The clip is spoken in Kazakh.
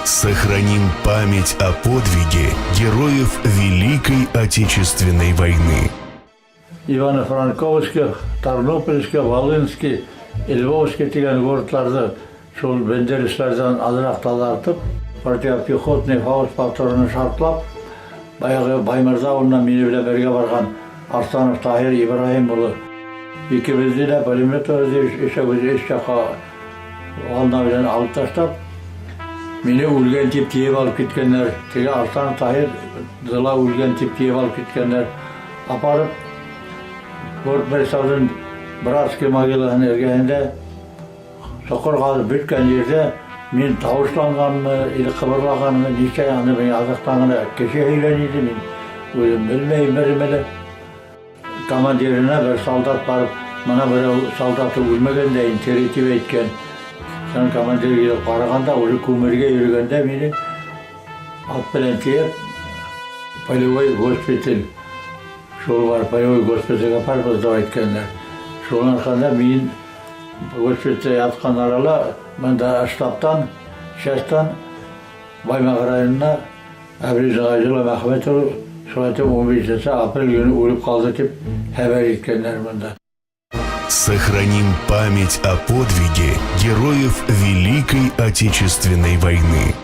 Сохраним память о подвиге героев Великой Отечественной войны. Ивано-Франковский, Тарнопольский, Волынский, Львовский деген городтарды шул бендеристерден азыраак тазартып, противопехотный фауст повторunu шартлап, баягы Баймырза ауылынан мени билен берге барган Арстанов Тахир Ибраһим уулу экибизди да пулеметибизди эч жака ална билен алып таштап, мени өлген тип тиеп алып кеткендер, теге Арстанов Тахир дыла өлген тип тиеп алып кеткендер апарып Город Борисовдун братский могиласынын эргегинде сокор казып бүткөн жерде мен табышланганмы или кыбырлаганмы нече аны мен азыктаганы кеше ыйланды мен өзүм билбейм эле. Командирине бир солдат барып, мына бирөө солдаты өлмөгөндөн теритип айткан. Сан командир келип караганда уже көмөргө жүргөндө мени ат менен тиеп полевой госпиталь шул бар, полевой госпитальга апарып деп айткандар. Шунун аркасында мен госпитальде яткан арала мында штабтан, часттан Баймак районуна Абризага Жылы Махметов шулайтып 15 апрель күнү өлүп калды деп хабар еткендер мында. Сохраним память о подвиге героев Великой Отечественной войны.